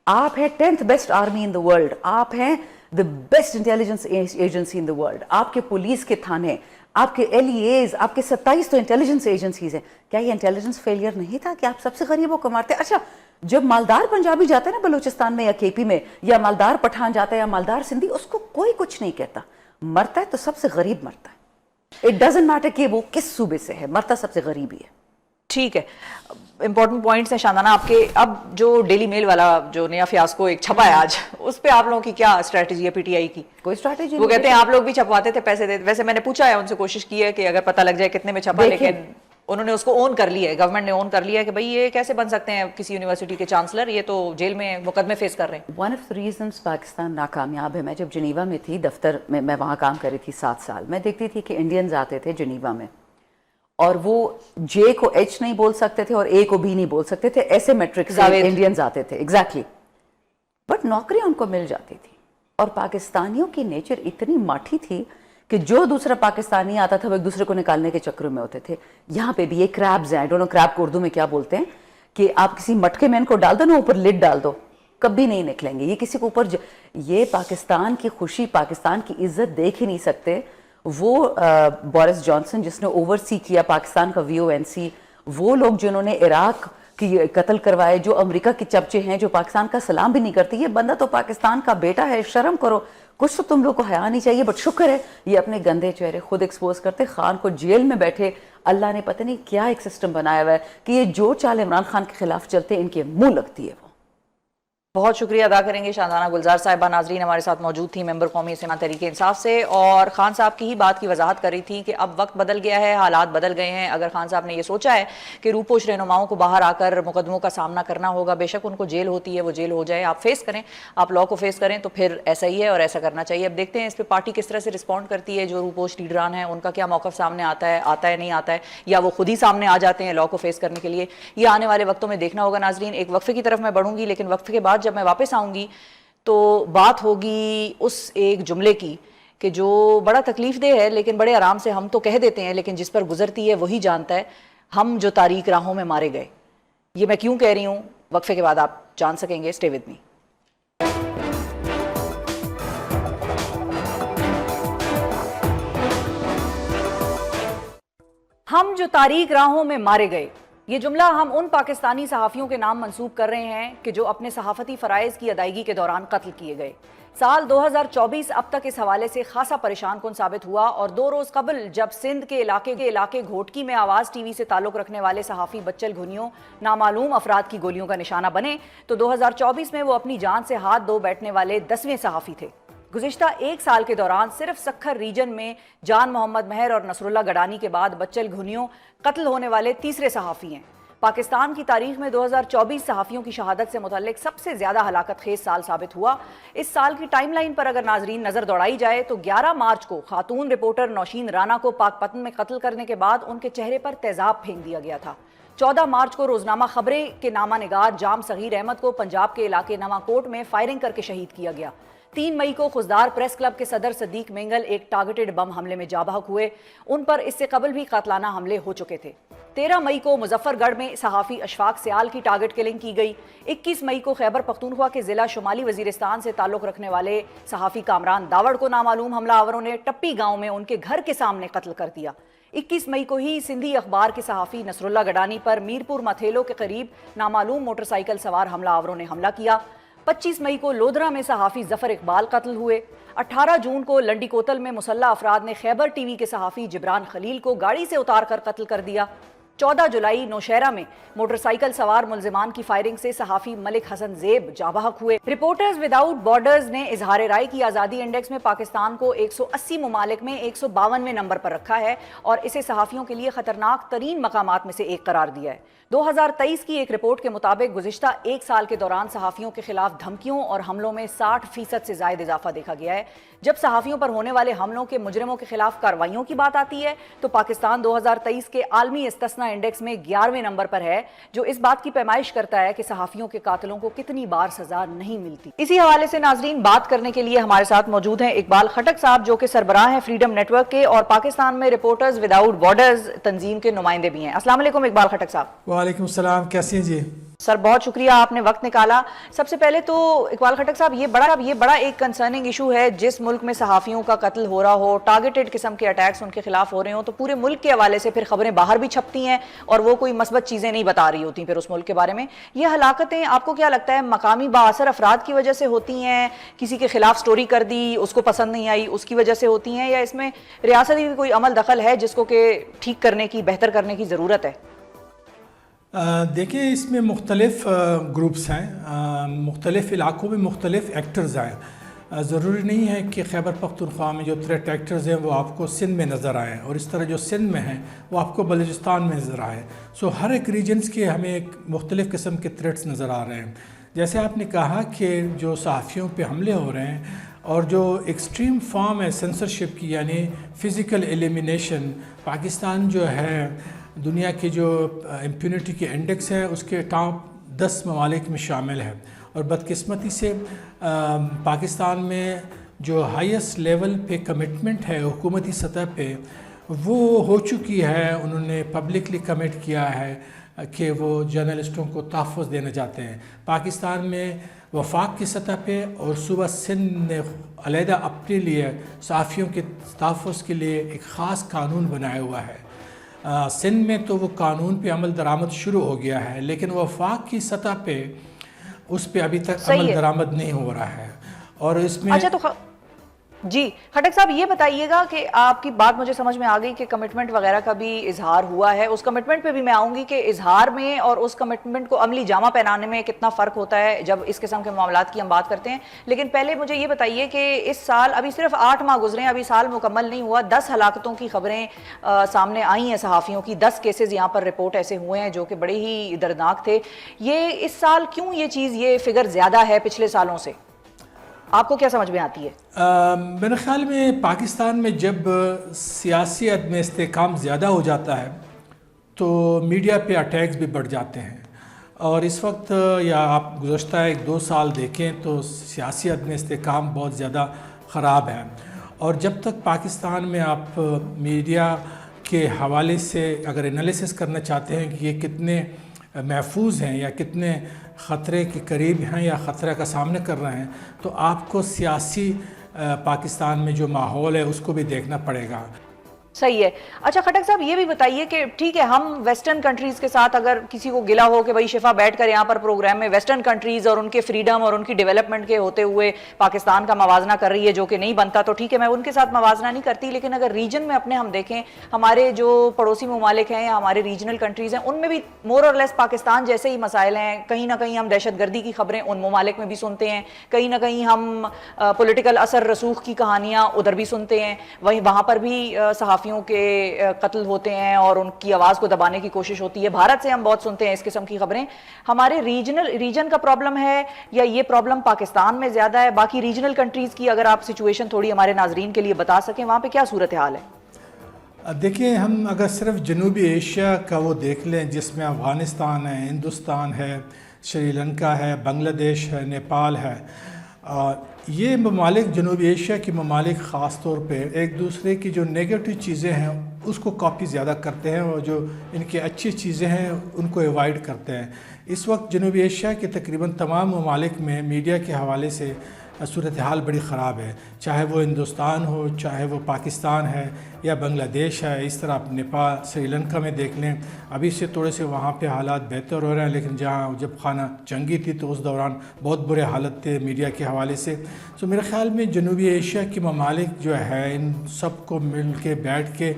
آپ ہیں 10th best army in the world, آپ ہیں the best intelligence agency in the world, آپ کے پولیس کے تھانے, آپ کے LEAs, آپ کے 27 تو انٹیلیجنس ایجنسیز ہیں. کیا یہ انٹیلیجنس فیلئر نہیں تھا کہ آپ سب سے غریبوں کو مارتے؟ اچھا جب مالدار پنجابی جاتا ہے نا بلوچستان میں یا KP میں, یا مالدار پٹھان جاتا ہے یا مالدار سندھی, اس کو کوئی کچھ نہیں کہتا. مرتا ہے تو سب سے غریب مرتا ہے. اٹ ڈزنٹ میٹر کہ وہ کس صوبے سے ہے, مرتا سب سے غریب ہی ہے. ٹھیک ہے, امپورٹنٹ پوائنٹس ہیں شاندانہ آپ کے. اب جو ڈیلی میل والا جو نیا فیاسکو ایک چھپا ہے آج, اس پہ آپ لوگوں کی کیا اسٹریٹجی ہے PTI کی؟ کوئی اسٹریٹجی وہ کہتے ہیں آپ لوگ بھی چھپواتے تھے, پیسے دیتے. ویسے میں نے پوچھا ہے ان سے, کوشش کی ہے کہ اگر پتہ لگ جائے کتنے میں چھپا, لیکن انہوں نے اس کو اون کر لیا ہے, گورنمنٹ نے اون کر لیا ہے کہ بھائی یہ کیسے بن سکتے ہیں کسی یونیورسٹی کے چانسلر, یہ تو جیل میں مقدمے فیس کر رہے ہیں. One of the reasons Pakistan ناکامیاب ہے, میں جب جنیوا میں تھی دفتر میں وہاں کام کر رہی تھی 7 سال, میں دیکھتی تھی کہ انڈینز آتے تھے جنیوا میں اور وہ J کو H نہیں بول سکتے تھے اور A کو B نہیں بول سکتے تھے, ایسے میٹرک سے انڈینز آتے تھے. ایگزیکٹلی. بٹ نوکری ان کو مل جاتی تھی. اور پاکستانیوں کی نیچر اتنی ماٹھی تھی کہ جو دوسرا پاکستانی آتا تھا وہ ایک دوسرے کو نکالنے کے چکروں میں ہوتے تھے. یہاں پہ بھی یہ کریبز ہیں, آئی ڈونٹ نو کریب کو اردو میں کیا بولتے ہیں, کہ آپ کسی مٹکے میں ان کو ڈال دو نا, اوپر لڈ ڈال دو, کبھی نہیں نکلیں گے. یہ کسی کو اوپر یہ پاکستان کی خوشی, پاکستان کی عزت دیکھ ہی نہیں سکتے. وہ بورس جانسن جس نے اوورسی کیا پاکستان کا VONC, وہ لوگ جنہوں نے عراق کی قتل کروائے, جو امریکہ کے چمچے ہیں, جو پاکستان کا سلام بھی نہیں کرتے. یہ بندہ تو پاکستان کا بیٹا ہے, شرم کرو. کچھ تو تم لوگ کو حیا نہیں چاہیے. بٹ شکر ہے یہ اپنے گندے چہرے خود ایکسپوز کرتے. خان کو جیل میں بیٹھے اللہ نے پتہ نہیں کیا ایک سسٹم بنایا ہوا ہے کہ یہ جو چال عمران خان کے خلاف چلتے ان کے منہ لگتی ہے. وہ بہت شکریہ ادا کریں گے شاندانہ گلزار صاحبہ. ناظرین ہمارے ساتھ موجود تھی ممبر قومی اسمبلی تحریک انصاف سے, اور خان صاحب کی ہی بات کی وضاحت کر رہی تھی کہ اب وقت بدل گیا ہے, حالات بدل گئے ہیں. اگر خان صاحب نے یہ سوچا ہے کہ روپوش رہنماؤں کو باہر آ کر مقدموں کا سامنا کرنا ہوگا, بے شک ان کو جیل ہوتی ہے, وہ جیل ہو جائے, آپ فیس کریں, آپ لاء کو فیس کریں, تو پھر ایسا ہی ہے اور ایسا کرنا چاہیے. اب دیکھتے ہیں اس پہ پارٹی کس طرح سے رسپونڈ کرتی ہے. جو روپوش لیڈران ہیں ان کا کیا موقف سامنے آتا ہے نہیں آتا ہے, یا وہ خود ہی سامنے آ جاتے ہیں لاء کو فیس کرنے کے لیے. یہ آنے والے وقتوں میں دیکھنا ہوگا. ناظرین ایک وقفے کی طرف میں بڑھوں گی, لیکن وقفے کے بعد جب میں واپس آؤں گی تو بات ہوگی اس ایک جملے کی کہ جو بڑا تکلیف دہ ہے, لیکن بڑے آرام سے ہم تو کہہ دیتے ہیں, لیکن جس پر گزرتی ہے وہی جانتا ہے. ہم جو تاریک راہوں میں مارے گئے. یہ میں کیوں کہہ رہی ہوں, وقفے کے بعد آپ جان سکیں گے. Stay with me. ہم جو تاریک راہوں میں مارے گئے, یہ جملہ ہم ان پاکستانی صحافیوں کے نام منسوب کر رہے ہیں کہ جو اپنے صحافتی فرائض کی ادائیگی کے دوران قتل کیے گئے. سال 2024 اب تک اس حوالے سے خاصا پریشان کن ثابت ہوا, اور 2 روز قبل جب سندھ کے علاقے گھوٹکی میں آواز ٹی وی سے تعلق رکھنے والے صحافی بچل گھنیوں نامعلوم افراد کی گولیوں کا نشانہ بنے, تو 2024 میں وہ اپنی جان سے ہاتھ دھو بیٹھنے والے 10ویں صحافی تھے. گزشتہ 1 سال کے دوران صرف سکھر ریجن میں جان محمد مہر اور نصر اللہ گڈانی کے بعد بچل گھنیوں قتل ہونے والے تیسرے صحافی ہیں. پاکستان کی تاریخ میں 2024 صحافیوں کی شہادت سے متعلق سب سے زیادہ ہلاکت خیز سال ثابت ہوا. اس سال کی ٹائم لائن پر اگر ناظرین نظر دوڑائی جائے تو 11 مارچ کو خاتون رپورٹر نوشین رانا کو پاک پتن میں قتل کرنے کے بعد ان کے چہرے پر تیزاب پھینک دیا گیا تھا. 14 مارچ کو روزنامہ خبریں کے نامہ نگار جام صغیر احمد کو پنجاب کے علاقے نواں کوٹ میں فائرنگ کر کے شہید کیا گیا. 3 مئی کو خزدار پریس کلب کے صدر صدیق مینگل ایک ٹارگٹڈ بم حملے میں جاں بحق ہوئے. ان پر اس سے قبل بھی قاتلانہ حملے ہو چکے تھے. 13 مئی کو مظفر گڑھ میں صحافی اشفاق سیال کی ٹارگٹ کلنگ کی گئی. 21 مئی کو خیبر پختونخوا کے ضلع شمالی وزیرستان سے تعلق رکھنے والے صحافی کامران داوڑ کو نامعلوم حملہ آوروں نے ٹپی گاؤں میں ان کے گھر کے سامنے قتل کر دیا. 21 مئی کو ہی سندھی اخبار کے صحافی نصر اللہ گڈانی پر میرپور متھیلو کے قریب نامعلوم موٹر سائیکل سوار حملہ آوروں نے حملہ کیا. 25 مئی کو لودھرا میں صحافی ظفر اقبال قتل ہوئے. 18 جون کو لنڈی کوتل میں مسلح افراد نے خیبر ٹی وی کے صحافی جبران خلیل کو گاڑی سے اتار کر قتل کر دیا. 14 جولائی نوشہرہ میں موٹر سائیکل سوار ملزمان کی فائرنگ سے صحافی ملک حسن زیب جاں بحق ہوئے. رپورٹرز وداؤٹ بارڈرز نے اظہار رائے کی آزادی انڈیکس میں پاکستان کو 180 ممالک میں 152ویں نمبر پر رکھا ہے اور اسے صحافیوں کے لیے خطرناک ترین مقامات میں سے ایک قرار دیا ہے. 2023 کی ایک رپورٹ کے مطابق گزشتہ 1 سال کے دوران صحافیوں کے خلاف دھمکیوں اور حملوں میں 60% سے زائد اضافہ دیکھا گیا ہے. جب صحافیوں پر ہونے والے حملوں کے مجرموں کے خلاف کارروائیوں کی بات آتی ہے تو پاکستان 2023 کے عالمی استثنا سونا انڈیکس میں 11ویں نمبر پر ہے، جو اس بات کی پیمائش کرتا ہے کہ صحافیوں کے قاتلوں کو کتنی بار سزا نہیں ملتی۔ اسی حوالے سے ناظرین بات کرنے کے لیے ہمارے ساتھ موجود ہیں اقبال خٹک صاحب، جو کہ سربراہ ہیں فریڈم نیٹ ورک کے اور پاکستان میں رپورٹرز وداؤٹ بارڈرز تنظیم کے نمائندے بھی ہیں۔ السلام علیکم اقبال خٹک صاحب۔ وعلیکم السلام، کیسے ہیں جی؟ سر بہت شکریہ، آپ نے وقت نکالا۔ سب سے پہلے تو اقبال خٹک صاحب یہ بڑا ایک کنسرننگ ایشو ہے، جس ملک میں صحافیوں کا قتل ہو رہا ہو، ٹارگیٹڈ قسم کے اٹیکس ان کے خلاف ہو رہے ہوں، تو پورے ملک کے حوالے سے پھر خبریں باہر بھی چھپتی ہیں اور وہ کوئی مثبت چیزیں نہیں بتا رہی ہوتی پھر اس ملک کے بارے میں۔ یہ ہلاکتیں آپ کو کیا لگتا ہے مقامی بااثر افراد کی وجہ سے ہوتی ہیں، کسی کے خلاف سٹوری کر دی، اس کو پسند نہیں آئی، اس کی وجہ سے ہوتی ہیں، یا اس میں ریاستی بھی کوئی عمل دخل ہے جس کو کہ ٹھیک کرنے کی، بہتر کرنے کی ضرورت ہے؟ دیکھیں، اس میں مختلف گروپس ہیں، مختلف علاقوں میں مختلف ایکٹرز ہیں۔ ضروری نہیں ہے کہ خیبر پختونخوا میں جو تھریٹ ایکٹرز ہیں وہ آپ کو سندھ میں نظر آئیں، اور اس طرح جو سندھ میں ہیں وہ آپ کو بلوچستان میں نظر آئیں۔ سو ہر ایک ریجنز کے ہمیں ایک مختلف قسم کے تھریٹس نظر آ رہے ہیں۔ جیسے آپ نے کہا کہ جو صحافیوں پہ حملے ہو رہے ہیں اور جو ایکسٹریم فارم ہے سینسرشپ کی، یعنی فزیکل ایلیمینیشن، پاکستان جو ہے دنیا کے جو امپیونٹی کے انڈیکس ہے اس کے ٹاپ 10 ممالک میں شامل ہے، اور بدقسمتی سے پاکستان میں جو ہائیسٹ لیول پہ کمٹمنٹ ہے حکومتی سطح پہ وہ ہو چکی ہے۔ انہوں نے پبلکلی کمٹ کیا ہے کہ وہ جرنلسٹوں کو تحفظ دینا چاہتے ہیں۔ پاکستان میں وفاق کی سطح پہ اور صوبہ سندھ نے علیحدہ اپنے لیے صحافیوں کے تحفظ کے لیے ایک خاص قانون بنایا ہوا ہے۔ سندھ میں تو وہ قانون پہ عمل درآمد شروع ہو گیا ہے، لیکن وفاق کی سطح پہ اس پہ ابھی تک عمل درآمد نہیں ہو رہا ہے، اور اس میں جی خٹک صاحب یہ بتائیے گا کہ آپ کی بات مجھے سمجھ میں آ گئی کہ کمٹمنٹ وغیرہ کا بھی اظہار ہوا ہے، اس کمٹمنٹ پہ بھی میں آؤں گی کہ اظہار میں اور اس کمٹمنٹ کو عملی جامہ پہنانے میں کتنا فرق ہوتا ہے جب اس قسم کے معاملات کی ہم بات کرتے ہیں۔ لیکن پہلے مجھے یہ بتائیے کہ اس سال ابھی صرف 8 ماہ گزرے ہیں، ابھی سال مکمل نہیں ہوا، 10 ہلاکتوں کی خبریں سامنے آئی ہیں صحافیوں کی، 10 کیسز یہاں پر رپورٹ ایسے ہوئے ہیں جو کہ بڑے ہی دردناک تھے۔ یہ اس سال کیوں یہ چیز، یہ فگر زیادہ ہے پچھلے سالوں سے؟ آپ کو کیا سمجھ میں آتی ہے؟ میرے خیال میں پاکستان میں جب سیاسی عدم استحکام زیادہ ہو جاتا ہے تو میڈیا پہ اٹیکس بھی بڑھ جاتے ہیں، اور اس وقت یا آپ گزشتہ 1-2 سال دیکھیں تو سیاسی عدم استحکام بہت زیادہ خراب ہے، اور جب تک پاکستان میں آپ میڈیا کے حوالے سے اگر انالیسس کرنا چاہتے ہیں کہ یہ کتنے محفوظ ہیں یا کتنے خطرے کے قریب ہیں یا خطرہ کا سامنا کر رہے ہیں، تو آپ کو سیاسی پاکستان میں جو ماحول ہے اس کو بھی دیکھنا پڑے گا۔ صحیح ہے۔ اچھا خٹک صاحب یہ بھی بتائیے کہ ٹھیک ہے ہم ویسٹرن کنٹریز کے ساتھ اگر کسی کو گلا ہو کہ بھائی شفا بیٹھ کر یہاں پر پروگرام میں ویسٹرن کنٹریز اور ان کے فریڈم اور ان کی ڈیولپمنٹ کے ہوتے ہوئے پاکستان کا موازنہ کر رہی ہے جو کہ نہیں بنتا، تو ٹھیک ہے میں ان کے ساتھ موازنہ نہیں کرتی، لیکن اگر ریجن میں اپنے ہم دیکھیں ہمارے جو پڑوسی ممالک ہیں یا ہمارے ریجنل کنٹریز ہیں ان میں بھی مور اور لیس پاکستان جیسے ہی مسائل ہیں۔ کہیں نہ کہیں ہم دہشت گردی کی خبریں ان ممالک میں بھی سنتے ہیں، کہیں نہ کہیں ہم پولیٹیکل اثر رسوخ کی کہانیاں ادھر بھی سنتے ہیں، وہاں پر بھی صحافیوں کے قتل ہوتے ہیں اور ان کی آواز کو دبانے کی کوشش ہوتی ہے۔ بھارت سے ہم بہت سنتے ہیں اس قسم کی خبریں۔ ہمارے ریجن کا پرابلم ہے یا یہ پرابلم پاکستان میں زیادہ ہے؟ باقی ریجنل کنٹریز کی اگر آپ سچویشن تھوڑی ہمارے ناظرین کے لیے بتا سکیں، وہاں پہ کیا صورتحال ہے؟ دیکھیں، ہم اگر صرف جنوبی ایشیا کا وہ دیکھ لیں جس میں افغانستان ہے، ہندوستان ہے، سری لنکا ہے، بنگلہ دیش ہے، نیپال ہے، یہ ممالک جنوبی ایشیا کے ممالک خاص طور پہ ایک دوسرے کی جو نیگیٹو چیزیں ہیں اس کو کاپی زیادہ کرتے ہیں، اور جو ان کی اچھی چیزیں ہیں ان کو ایوائڈ کرتے ہیں۔ اس وقت جنوبی ایشیا کے تقریباً تمام ممالک میں میڈیا کے حوالے سے صورتحال بڑی خراب ہے، چاہے وہ ہندوستان ہو، چاہے وہ پاکستان ہے یا بنگلہ دیش ہے۔ اس طرح آپ نیپال، سری لنکا میں دیکھ لیں، ابھی سے تھوڑے سے وہاں پہ حالات بہتر ہو رہے ہیں، لیکن جہاں جب خانہ جنگی تھی تو اس دوران بہت برے حالت تھے میڈیا کے حوالے سے۔ تو میرے خیال میں جنوبی ایشیا کے ممالک جو ہے ان سب کو مل کے بیٹھ کے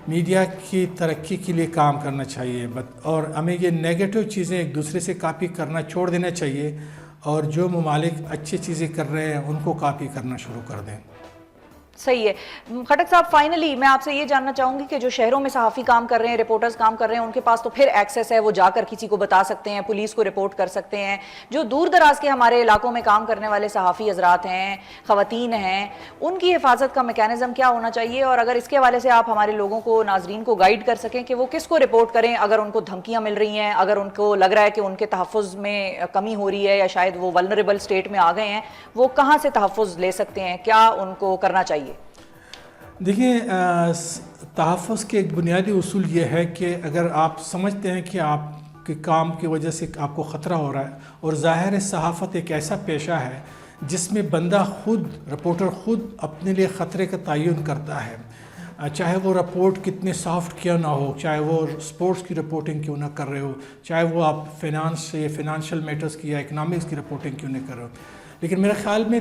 میڈیا کی ترقی کے لیے کام کرنا چاہیے، اور ہمیں یہ نیگیٹو چیزیں ایک دوسرے سے کاپی کرنا چھوڑ دینا چاہیے، اور جو ممالک اچھی چیزیں کر رہے ہیں ان کو کاپی کرنا شروع کر دیں۔ صحیح ہے خٹک صاحب. فائنلی میں آپ سے یہ جاننا چاہوں گی کہ جو شہروں میں صحافی کام کر رہے ہیں, رپورٹرز کام کر رہے ہیں, ان کے پاس تو پھر ایکسیس ہے, وہ جا کر کسی کو بتا سکتے ہیں, پولیس کو رپورٹ کر سکتے ہیں. جو دور دراز کے ہمارے علاقوں میں کام کرنے والے صحافی حضرات ہیں, خواتین ہیں, ان کی حفاظت کا میکینزم کیا ہونا چاہیے؟ اور اگر اس کے حوالے سے آپ ہمارے لوگوں کو, ناظرین کو گائیڈ کر سکیں کہ وہ کس کو رپورٹ کریں اگر ان کو دھمکیاں مل رہی ہیں, اگر ان کو لگ رہا ہے کہ ان کے تحفظ میں کمی ہو رہی ہے یا شاید وہ ولنریبل اسٹیٹ میں آ گئے ہیں, وہ کہاں سے تحفظ لے سکتے ہیں, کیا ان کو کرنا چاہیے؟ دیکھیں, تحفظ کے ایک بنیادی اصول یہ ہے کہ اگر آپ سمجھتے ہیں کہ آپ کے کام کی وجہ سے آپ کو خطرہ ہو رہا ہے, اور ظاہر ہے صحافت ایک ایسا پیشہ ہے جس میں بندہ خود, رپورٹر خود اپنے لیے خطرے کا تعین کرتا ہے, چاہے وہ رپورٹ کتنے سافٹ کیوں نہ ہو, چاہے وہ سپورٹس کی رپورٹنگ کیوں نہ کر رہے ہو, چاہے وہ آپ فائنانشل میٹرز کی یا اکنامکس کی رپورٹنگ کیوں نہ کر رہے ہو. لیکن میرے خیال میں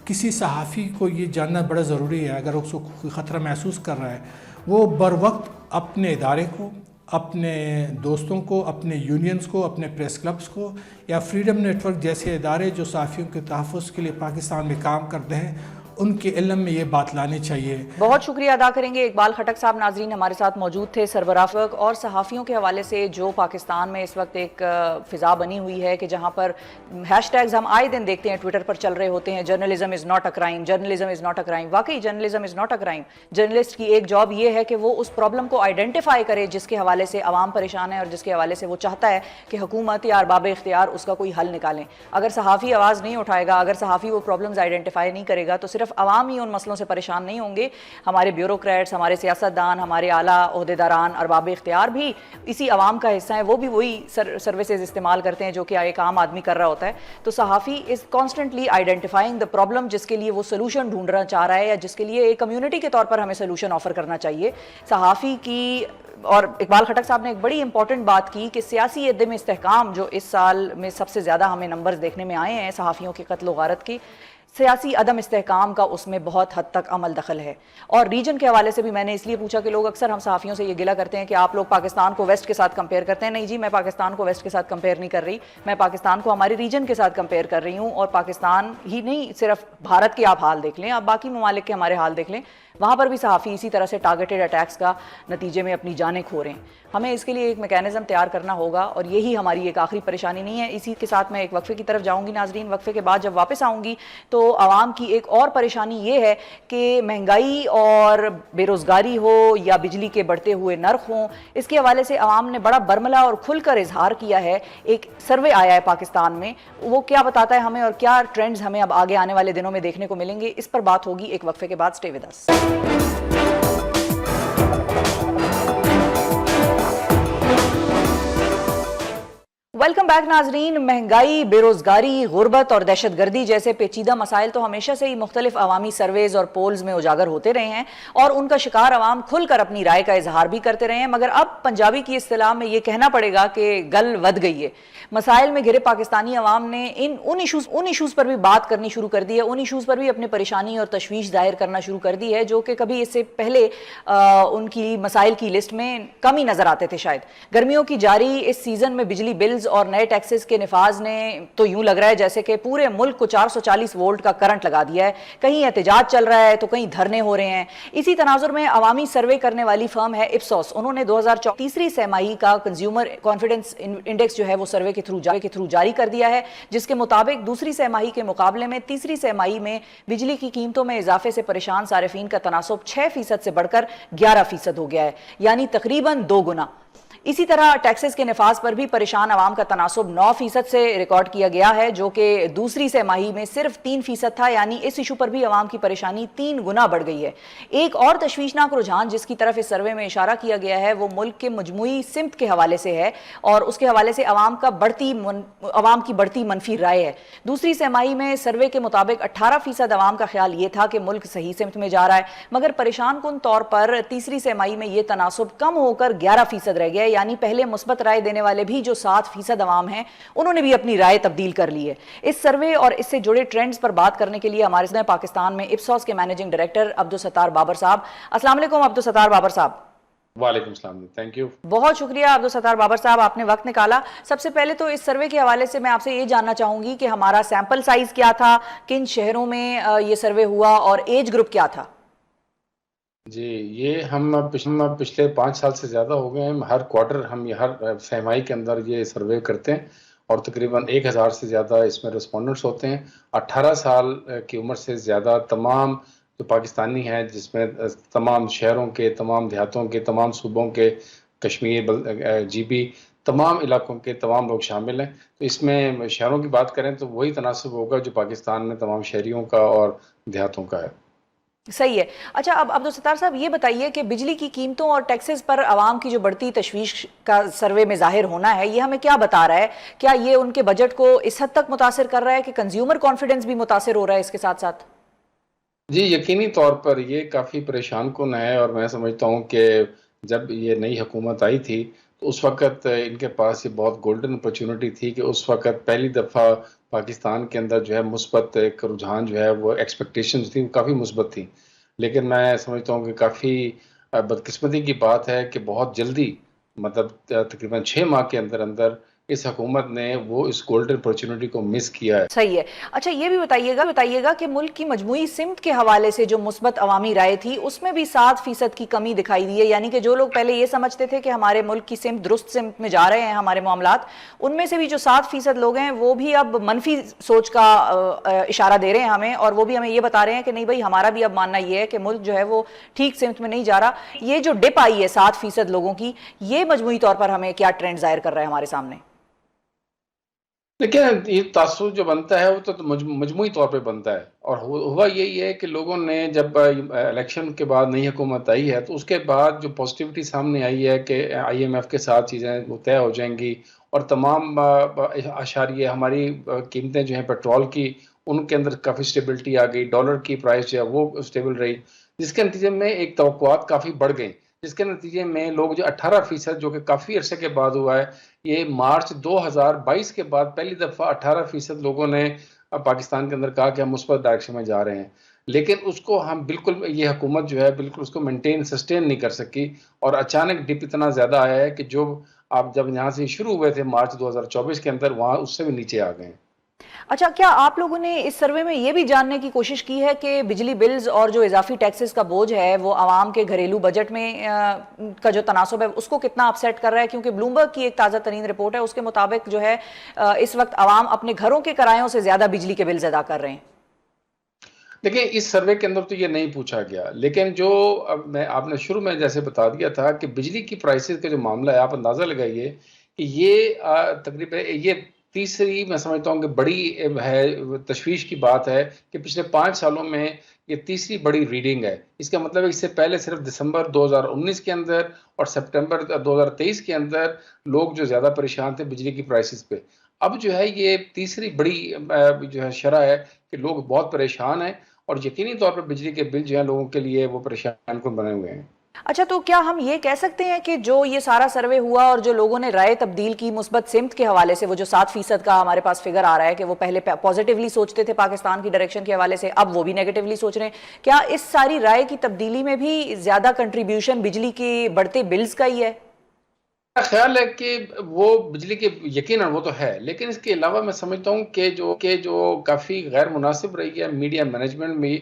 کسی صحافی کو یہ جاننا بڑا ضروری ہے, اگر اس کو خطرہ محسوس کر رہا ہے, وہ بر وقت اپنے ادارے کو, اپنے دوستوں کو, اپنے یونینز کو, اپنے پریس کلبز کو یا فریڈم نیٹ ورک جیسے ادارے جو صحافیوں کے تحفظ کے لیے پاکستان میں کام کرتے ہیں, ان کے علم میں یہ بات لانی چاہیے. بہت شکریہ ادا کریں گے اقبال خٹک صاحب. ناظرین ہمارے ساتھ موجود تھے سربراہ اور صحافیوں کے حوالے سے جو پاکستان میں اس وقت ایک فضا بنی ہوئی ہے کہ جہاں پر ہیش ٹیگز ہم آئے دن دیکھتے ہیں ٹویٹر پر چل رہے ہوتے ہیں, journalism is not a crime, journalism is not a crime. واقعی journalism is not a crime. Journalist کی ایک جاب یہ ہے کہ وہ اس پرابلم کو آئیڈینٹیفائی کرے جس کے حوالے سے عوام پریشان ہے اور جس کے حوالے سے وہ چاہتا ہے کہ حکومت یا ارباب اختیار اس کا کوئی حل نکالیں. اگر صحافی آواز نہیں اٹھائے گا, اگر صحافی وہ پرابلمز آئیڈینٹیفائی نہیں کرے گا, تو صرف عوام ہی ان مسئلوں سے پریشان نہیں ہوں گے. ہمارے بیوروکریٹس, ہمارے سیاستدان, ہمارے اعلیٰ عہدیداران, ارباب اختیار بھی اسی عوام کا حصہ ہیں, وہ بھی وہی سروسز استعمال کرتے ہیں جو کہ ایک عام آدمی کر رہا ہوتا ہے. تو صحافی is constantly identifying the problem جس کے لیے وہ سولوشن ڈھونڈنا چاہ رہا ہے یا جس کے لیے ایک کمیونٹی کے طور پر ہمیں سولوشن آفر کرنا چاہیے. صحافی کی, اور اقبال خٹک صاحب نے ایک بڑی امپورٹنٹ بات کی کہ سیاسی عدم استحکام جو اس سال میں سب سے زیادہ ہمیں نمبرز دیکھنے میں آئے ہیں صحافیوں کے قتل و غارت کی, سیاسی عدم استحکام کا اس میں بہت حد تک عمل دخل ہے. اور ریجن کے حوالے سے بھی میں نے اس لیے پوچھا کہ لوگ اکثر ہم صحافیوں سے یہ گلہ کرتے ہیں کہ آپ لوگ پاکستان کو ویسٹ کے ساتھ کمپیئر کرتے ہیں. نہیں جی, میں پاکستان کو ویسٹ کے ساتھ کمپیئر نہیں کر رہی, میں پاکستان کو ہمارے ریجن کے ساتھ کمپیئر کر رہی ہوں. اور پاکستان ہی نہیں, صرف بھارت کے آپ حال دیکھ لیں, آپ باقی ممالک کے ہمارے حال دیکھ لیں, وہاں پر بھی صحافی اسی طرح سے ٹارگیٹڈ اٹیکس کا نتیجے میں اپنی جانیں کھو رہے ہیں. ہمیں اس کے لیے ایک میکینزم تیار کرنا ہوگا اور یہی ہماری ایک آخری پریشانی نہیں ہے. اسی کے ساتھ میں ایک وقفے کی طرف جاؤں گی ناظرین. وقفے کے بعد جب واپس آؤں گی تو عوام کی ایک اور پریشانی یہ ہے کہ مہنگائی اور بے روزگاری ہو یا بجلی کے بڑھتے ہوئے نرخ ہوں, اس کے حوالے سے عوام نے بڑا برملا اور کھل کر اظہار کیا ہے. ایک سروے آیا ہے پاکستان میں, وہ کیا بتاتا ہے ہمیں اور کیا ٹرینڈز ہمیں اب آگے آنے والے دنوں میں دیکھنے کو ملیں گے, اس پر بات ہوگی ایک وقفے کے بعد. Stay with us. Welcome back ناظرین. مہنگائی, بے روزگاری, غربت اور دہشت گردی جیسے پیچیدہ مسائل تو ہمیشہ سے ہی مختلف عوامی سرویز اور پولز میں اجاگر ہوتے رہے ہیں اور ان کا شکار عوام کھل کر اپنی رائے کا اظہار بھی کرتے رہے ہیں. مگر اب پنجابی کی اصطلاح میں یہ کہنا پڑے گا کہ گل ود گئی ہے. مسائل میں گھرے پاکستانی عوام نے ان ایشوز پر بھی بات کرنی شروع کر دی ہے, ان ایشوز پر بھی اپنے پریشانی اور تشویش ظاہر کرنا شروع کر دی ہے جو کہ کبھی اس سے پہلے ان کی مسائل کی لسٹ میں کم ہی نظر آتے تھے شاید. گرمیوں کی جاری اس سیزن میں بجلی بلز اور نئے ٹیکسز کے نفاذ نے تو یوں لگ رہا ہے جیسے کہ پورے ملک کو 440 وولٹ کا کرنٹ لگا دیا ہے. کہیں احتجاج چل رہا ہے تو کہیں دھرنے ہو رہے ہیں. اسی تناظر میں عوامی سروے کرنے والی فرم ہے اپسوس. انہوں نے 2024 تیسری سہ-ماہی کا کنزیومر کانفیڈنس انڈیکس جو ہے وہ سروے کے تھرو جاری کر دیا ہے, جس کے مطابق دوسری سہ-ماہی کے مقابلے میں تیسری سہ-ماہی میں بجلی کی قیمتوں میں اضافے سے پریشان صارفین کا تناسب 6% سے بڑھ کر 11% ہو گیا ہے, یعنی تقریباً 2 گنا. اسی طرح ٹیکسز کے نفاذ پر بھی پریشان عوام کا تناسب 9% سے ریکارڈ کیا گیا ہے جو کہ دوسری سہ-ماہی میں صرف 3% تھا, یعنی اس ایشو پر بھی عوام کی پریشانی 3 گنا بڑھ گئی ہے. ایک اور تشویشناک رجحان جس کی طرف اس سروے میں اشارہ کیا گیا ہے وہ ملک کے مجموعی سمت کے حوالے سے ہے اور اس کے حوالے سے عوام کی بڑھتی منفی رائے ہے. دوسری سہ-ماہی میں سروے کے مطابق 18% عوام کا خیال یہ تھا کہ ملک صحیح سمت میں جا رہا ہے, مگر پریشان کن طور پر تیسری سہ-ماہی میں یہ تناسب کم ہو کر 11% رہ گیا, یعنی پہلے مثبت رائے دینے والے بھی جو 7% عوام ہیں انہوں نے بھی اپنی رائے تبدیل کر لی ہے. اس سروے اور اس سے جڑے ٹرینڈز پر بات کرنے کے لیے ہمارے ساتھ پاکستان میں اپسوس کے مینیجنگ ڈائریکٹر عبدالستار بابر صاحب. السلام علیکم عبدالستار بابر صاحب. وعلیکم السلام، تھینک یو. بہت شکریہ عبدالستار بابر صاحب، آپ نے وقت نکالا. سب سے پہلے تو اس سروے کے حوالے سے میں آپ سے یہ جاننا چاہوں گی کہ ہمارا سیمپل سائز کیا تھا، کن شہروں میں یہ سروے ہوا اور ایج گروپ کیا تھا؟ جی، یہ ہم پچھلے 5 سال سے زیادہ ہو گئے ہیں. ہر کوارٹر ہم ہر سہ کے اندر یہ سروے کرتے ہیں اور تقریباً 1000 سے زیادہ اس میں رسپونڈنٹس ہوتے ہیں. 18 سال کی عمر سے زیادہ تمام جو پاکستانی ہیں، جس میں تمام شہروں کے، تمام دیہاتوں کے، تمام صوبوں کے، کشمیر، جی بی، تمام علاقوں کے تمام لوگ شامل ہیں. تو اس میں شہروں کی بات کریں تو وہی تناسب ہوگا جو پاکستان میں تمام شہریوں کا اور دیہاتوں کا ہے. صحیح ہے. اچھا، اب عبدالستار صاحب یہ بتائیے کہ بجلی کی قیمتوں اور ٹیکسز پر عوام کی جو بڑھتی تشویش کا سروے میں ظاہر ہونا ہے، یہ ہمیں کیا بتا رہا ہے؟ کیا یہ ان کے بجٹ کو اس حد تک متاثر کر رہا ہے کہ کنزیومر کانفیڈنس بھی متاثر ہو رہا ہے اس کے ساتھ ساتھ؟ جی، یقینی طور پر یہ کافی پریشان کن ہے، اور میں سمجھتا ہوں کہ جب یہ نئی حکومت آئی تھی تو اس وقت ان کے پاس یہ بہت گولڈن اپرچونٹی تھی کہ اس وقت پہلی دفعہ پاکستان کے اندر جو ہے مثبت ایک رجحان جو ہے وہ ایکسپیکٹیشنز تھی، وہ کافی مثبت تھی. لیکن میں سمجھتا ہوں کہ کافی بدقسمتی کی بات ہے کہ بہت جلدی، مطلب تقریباً 6 ماہ کے اندر اندر اس حکومت نے وہ اس گولڈن اپرچونٹی کو مس کیا ہے. صحیح ہے. اچھا، یہ بھی بتائیے گا کہ ملک کی مجموعی سمت کے حوالے سے جو مثبت عوامی رائے تھی اس میں بھی 7% کی کمی دکھائی دی ہے. یعنی کہ جو لوگ پہلے یہ سمجھتے تھے کہ ہمارے ملک کی سمت درست سمت میں جا رہے ہیں ہمارے معاملات، ان میں سے بھی جو 7% لوگ ہیں وہ بھی اب منفی سوچ کا اشارہ دے رہے ہیں ہمیں، اور وہ بھی ہمیں یہ بتا رہے ہیں کہ نہیں بھائی، ہمارا بھی اب ماننا یہ ہے کہ ملک جو ہے وہ ٹھیک سمت میں نہیں جا رہا. یہ جو ڈپ آئی ہے 7% لوگوں کی، یہ مجموعی طور پر ہمیں کیا ٹرینڈ ظاہر کر رہا ہے ہمارے سامنے؟ لیکن یہ تاثر جو بنتا ہے وہ تو مجموعی طور پہ بنتا ہے، اور ہوا یہی ہے کہ لوگوں نے جب الیکشن کے بعد نئی حکومت آئی ہے تو اس کے بعد جو پازیٹیوٹی سامنے آئی ہے کہ IMF کے ساتھ چیزیں وہ طے ہو جائیں گی، اور تمام اشاریے ہماری قیمتیں جو ہیں پیٹرول کی، ان کے اندر کافی سٹیبلٹی آ گئی، ڈالر کی پرائس جو ہے وہ سٹیبل رہی، جس کے نتیجے میں ایک توقعات کافی بڑھ گئیں، جس کے نتیجے میں لوگ جو 18% جو کہ کافی عرصے کے بعد ہوا ہے، یہ مارچ 2022 کے بعد پہلی دفعہ 18% لوگوں نے پاکستان کے اندر کہا کہ ہم مثبت ڈائریکشن میں جا رہے ہیں. لیکن اس کو ہم بالکل، یہ حکومت جو ہے بالکل اس کو سسٹین نہیں کر سکی، اور اچانک ڈپ اتنا زیادہ آیا ہے کہ جو آپ جب یہاں سے شروع ہوئے تھے مارچ 2024 کے اندر، وہاں اس سے بھی نیچے آ گئے ہیں. اچھا، کیا آپ لوگوں نے اس سروے میں یہ بھی جاننے کی کوشش کی ہے کہ بجلی بلز اور جو اضافی ٹیکسز کا بوجھ ہے وہ عوام کے گھریلو بجٹ میں کا جو تناسب ہے اس کو کتنا اپسیٹ کر رہا ہے؟ کیونکہ بلومبرگ کی ایک تازہ ترین رپورٹ ہے، اس کے مطابق جو ہے اس وقت عوام اپنے گھروں کے کرایوں سے زیادہ بجلی کے بلز ادا کر رہے ہیں. دیکھیں، اس سروے کے اندر تو یہ نہیں پوچھا گیا، لیکن جو آپ نے شروع میں جیسے بتا دیا تھا کہ بجلی کی پرائسز کا جو معاملہ ہے، آپ اندازہ لگائیے کہ یہ تقریباً یہ تیسری، میں سمجھتا ہوں کہ بڑی ہے تشویش کی بات ہے کہ پچھلے 5 سالوں میں یہ تیسری بڑی ریڈنگ ہے. اس کا مطلب ہے اس سے پہلے صرف دسمبر 2019 کے اندر اور سپٹمبر 2023 کے اندر لوگ جو زیادہ پریشان تھے بجلی کی پرائسز پہ. اب جو ہے یہ تیسری بڑی جو ہے شرح ہے کہ لوگ بہت پریشان ہیں، اور یقینی طور پر بجلی کے بل جو ہیں لوگوں کے لیے وہ پریشان کن بنے ہوئے ہیں. اچھا، تو کیا ہم یہ کہہ سکتے ہیں کہ جو یہ سارا سروے ہوا اور جو لوگوں نے رائے تبدیل کی مثبت سمت کے حوالے سے، وہ جو 7% کا ہمارے پاس فگر آ رہا ہے کہ وہ پہلے پازیٹیولی سوچتے تھے پاکستان کی ڈائریکشن کے حوالے سے، اب وہ بھی نیگیٹیولی سوچ رہے ہیں، کیا اس ساری رائے کی تبدیلی میں بھی زیادہ کنٹریبیوشن بجلی کے بڑھتے بلز کا ہی ہے؟ میرا خیال ہے کہ وہ بجلی کے یقیناً وہ تو ہے، لیکن اس کے علاوہ میں سمجھتا ہوں کہ جو کافی غیر مناسب رہی ہے میڈیا مینجمنٹ میں،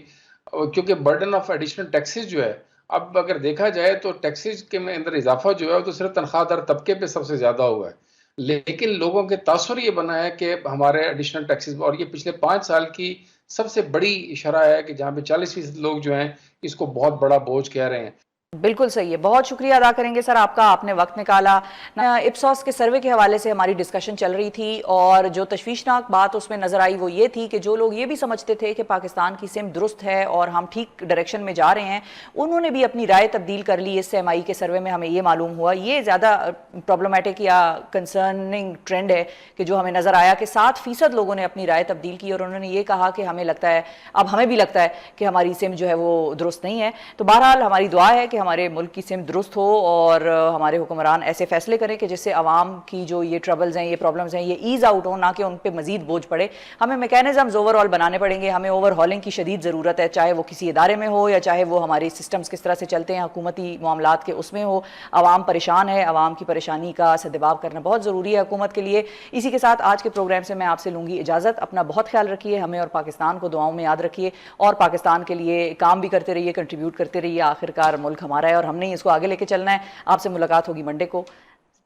کیونکہ برڈن آف ایڈیشنل ٹیکسز جو ہے، اب اگر دیکھا جائے تو ٹیکسز کے اندر اضافہ جو ہے وہ تو صرف تنخواہ دار طبقے پہ سب سے زیادہ ہوا ہے، لیکن لوگوں کے تاثر یہ بنا ہے کہ ہمارے ایڈیشنل ٹیکسز، اور یہ پچھلے 5 سال کی سب سے بڑی شرح ہے کہ جہاں پہ 40% لوگ جو ہیں اس کو بہت بڑا بوجھ کہہ رہے ہیں. بالکل صحیح ہے. بہت شکریہ ادا کریں گے سر آپ کا، آپ نے وقت نکالا. اپسوس کے سروے کے حوالے سے ہماری ڈسکشن چل رہی تھی، اور جو تشویشناک بات اس میں نظر آئی وہ یہ تھی کہ جو لوگ یہ بھی سمجھتے تھے کہ پاکستان کی سمت درست ہے اور ہم ٹھیک ڈائریکشن میں جا رہے ہیں، انہوں نے بھی اپنی رائے تبدیل کر لی. اس سے MI کے سروے میں ہمیں یہ معلوم ہوا. یہ زیادہ پرابلمٹک یا کنسرننگ ٹرینڈ ہے کہ جو ہمیں نظر آیا کہ 7% لوگوں نے اپنی رائے تبدیل کی، اور انہوں نے یہ کہا کہ ہمیں لگتا ہے، اب ہمیں بھی لگتا ہے کہ ہماری سمت جو ہے وہ درست نہیں ہے. تو بہرحال ہماری دعا ہے کہ کہ ہمارے ملک کی سمت درست ہو اور ہمارے حکمران ایسے فیصلے کریں کہ جس سے عوام کی جو یہ ٹربلز ہیں، یہ پرابلمز ہیں، یہ ایز آؤٹ ہوں، نہ کہ ان پہ مزید بوجھ پڑے. ہمیں میکینزمز اوور آل بنانے پڑیں گے، ہمیں اوور ہالنگ کی شدید ضرورت ہے، چاہے وہ کسی ادارے میں ہو یا چاہے وہ ہماری سسٹمز کس طرح سے چلتے ہیں حکومتی معاملات کے اس میں ہو. عوام پریشان ہے، عوام کی پریشانی کا سدباب کرنا بہت ضروری ہے حکومت کے لیے. اسی کے ساتھ آج کے پروگرام سے میں آپ سے لوں گی اجازت. اپنا بہت خیال رکھیے، ہمیں اور پاکستان کو دعاؤں میں یاد رکھیے اور پاکستان کے لیے کام بھی کرتے رہیے، کنٹریبیوٹ کرتے رہیے. آخرکار ملک ہمارا ہے اور ہم نے اس کو آگے لے کے چلنا ہے. آپ سے ملاقات ہوگی منڈے کو.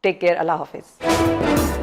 Take care. اللہ حافظ.